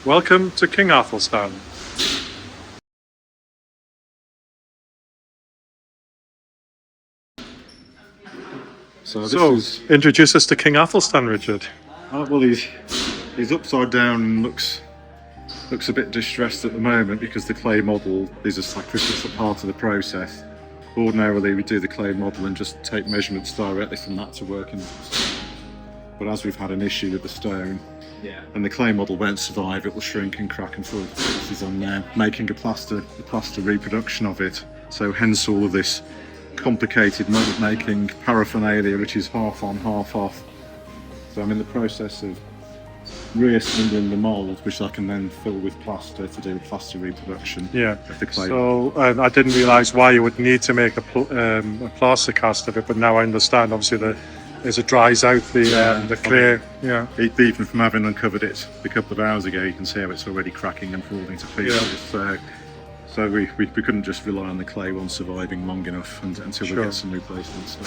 Welcome to King Athelstan. So introduce us to King Athelstan, Richard. Well, he's upside down and looks a bit distressed at the moment because the clay model is a sacrificial part of the process. Ordinarily, we do the clay model and just take measurements directly from that to work in. But as we've had an issue with the stone, and the clay model won't survive, it will shrink and crack and fall to pieces on there, making a plaster reproduction of it. So hence all of this complicated mold making paraphernalia, which is half on, half off. So I'm in the process of reassembling the mould, which I can then fill with plaster to do a plaster reproduction of the clay. So I didn't realise why you would need to make a plaster cast of it, but now I understand. Obviously, as it dries out the clay. Even from having uncovered it a couple of hours ago, you can see how it's already cracking and falling to pieces. So we couldn't just rely on the clay one surviving long enough until we get some replacements.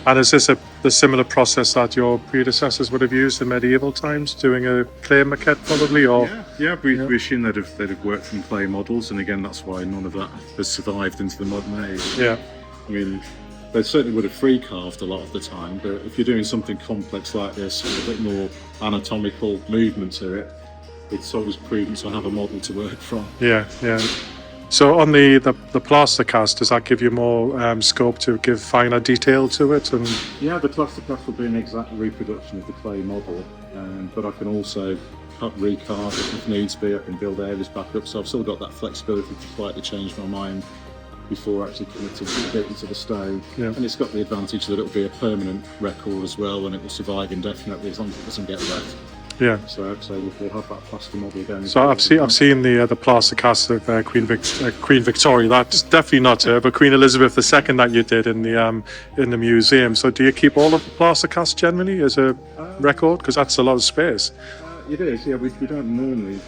And is this the similar process that your predecessors would have used in medieval times, doing a clay maquette probably? Or we assume they'd have worked from clay models, and again that's why none of that has survived into the modern age. I mean, they certainly would have free carved a lot of the time, but if you're doing something complex like this with a bit more anatomical movement to it, it's always prudent to have a model to work from. So on the plaster cast, does that give you more scope to give finer detail to it? And the plaster cast will be an exact reproduction of the clay model, but I can also recarve if needs be. I can build areas back up, so I've still got that flexibility to slightly change my mind before actually committing to the stone. And it's got the advantage that it'll be a permanent record as well, and it will survive indefinitely as long as it doesn't get wet. So we'll have that plaster model again. So I've seen the plaster cast of Queen Victoria. That's definitely not her, but Queen Elizabeth II that you did in the museum. So do you keep all of the plaster casts generally as a record? Because that's a lot of space. It is, we don't normally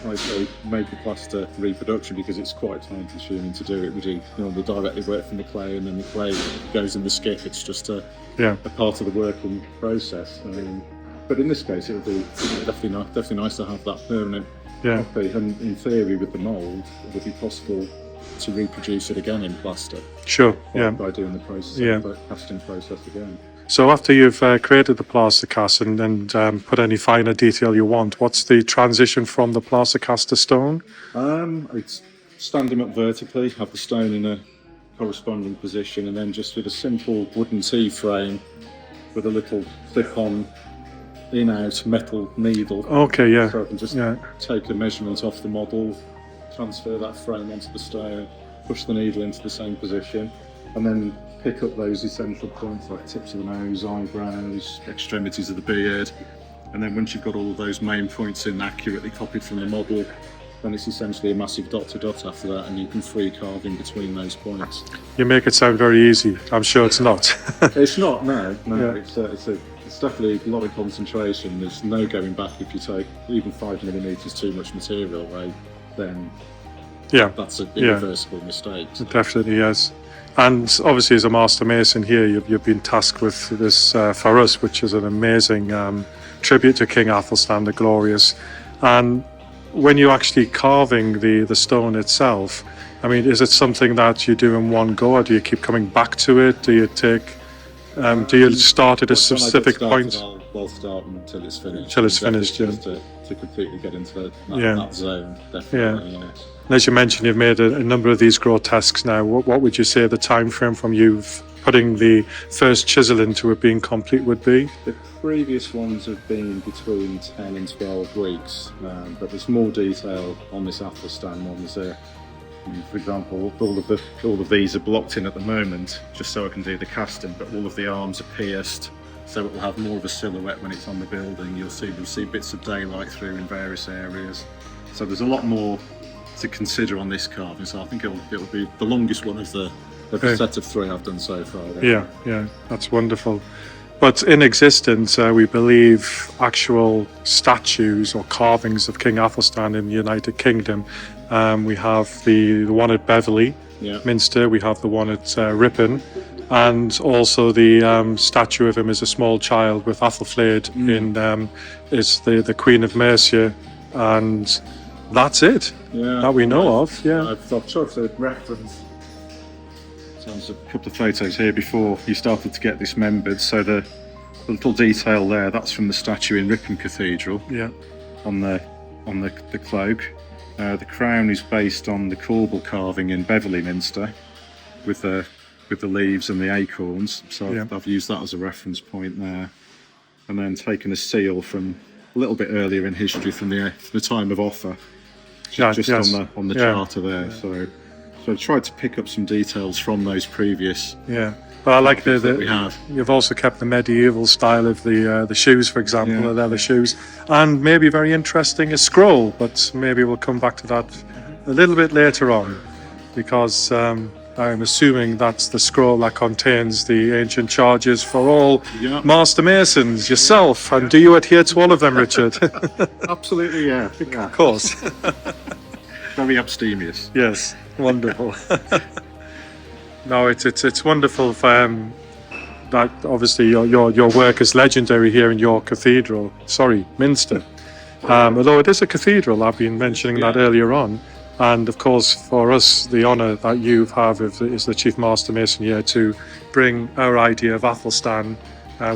make a plaster reproduction because it's quite time consuming to do it. We do normally directly work from the clay, and then the clay goes in the skip. It's just a part of the working process. But in this case, it would be definitely nice to have that permanent copy. And in theory, with the mould, it would be possible to reproduce it again in plaster. By doing the process, the casting process again. So after you've created the plaster cast and put any finer detail you want, what's the transition from the plaster cast to stone? It's stand them up vertically, have the stone in a corresponding position, and then just with a simple wooden T-frame with a little clip-on in-out metal needle. So I can just take a measurement off the model, transfer that frame onto the stone, push the needle into the same position, and then pick up those essential points like tips of the nose, eyebrows, extremities of the beard. And then once you've got all of those main points in accurately copied from the model, then it's essentially a massive dot to dot after that, and you can free carve in between those points. You make it sound very easy. I'm sure it's not. It's not, no. It's definitely a lot of concentration. There's no going back. If you take even 5 millimeters too much material away, then that's an irreversible mistake. It definitely is. And obviously, as a master mason here, you've been tasked with this for us, which is an amazing tribute to King Athelstan the Glorious. And when you're actually carving the stone itself, I mean, is it something that you do in one go, or do you keep coming back to it? Do you take do you start at a specific point? I'll start until it's finished. Until it's finished, just to completely get into that zone, definitely. And as you mentioned, you've made a number of these grotesques now. What would you say the time frame from you putting the first chisel into it being complete would be? The previous ones have been between 10 and 12 weeks, but there's more detail on this Athelstan one. For example, all of these are blocked in at the moment, just so I can do the casting, but all of the arms are pierced, so it will have more of a silhouette when it's on the building. You'll see bits of daylight through in various areas. So there's a lot more to consider on this carving, so I think it'll be the longest one of the set of 3 I've done so far. That's wonderful. But in existence, we believe actual statues or carvings of King Athelstan in the United Kingdom. We have the one at Beverley, Minster. We have the one at Ripon, and also the statue of him as a small child with Athelflaed is the Queen of Mercia, and that's it that we know of. Yeah, I've tried to reference. So there's a couple of photos here before you started to get dismembered. So the little detail there, that's from the statue in Ripon Cathedral. Yeah, on the cloak. The crown is based on the corbel carving in Beverley Minster with the leaves and the acorns. So I've used that as a reference point there, and then taken a seal from a little bit earlier in history from the time of Offa, just on the charter there. So I tried to pick up some details from those previous. Yeah. But I like that we have. You've also kept the medieval style of the shoes, for example, the leather shoes, and maybe very interesting a scroll. But maybe we'll come back to that a little bit later on, because I'm assuming that's the scroll that contains the ancient charges for all Master Masons, yourself. And do you adhere to all of them, Richard? Absolutely, yeah. Of course. Very abstemious. Yes, wonderful. No, it's wonderful that obviously your work is legendary here in your cathedral. Sorry, Minster. Although it is a cathedral, I've been mentioning that earlier on. And of course, for us, the honour that you have is the Chief Master Mason here to bring our idea of Athelstan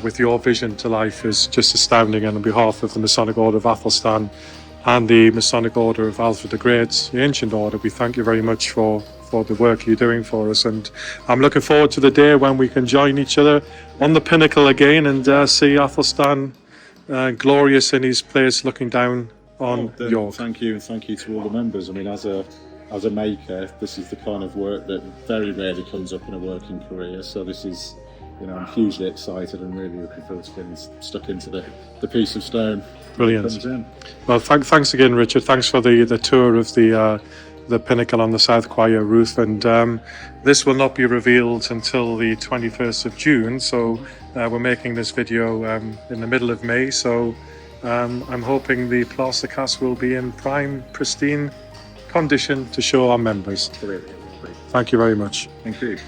with your vision to life is just astounding. And on behalf of the Masonic Order of Athelstan and the Masonic Order of Alfred the Great, the ancient order, we thank you very much for the work you're doing for us, and I'm looking forward to the day when we can join each other on the pinnacle again and see Athelstan glorious in his place looking down on York. Thank you, and thank you to all the members. I mean, as a maker, this is the kind of work that very rarely comes up in a working career, so this is, I'm hugely excited and really looking forward to getting stuck into the piece of stone. Brilliant. Well, thanks again, Richard. Thanks for the tour of the pinnacle on the South Choir roof, and this will not be revealed until the 21st of June, so we're making this video in the middle of May, so I'm hoping the plaster cast will be in prime, pristine condition to show our members. Absolutely. Thank you very much. Thank you.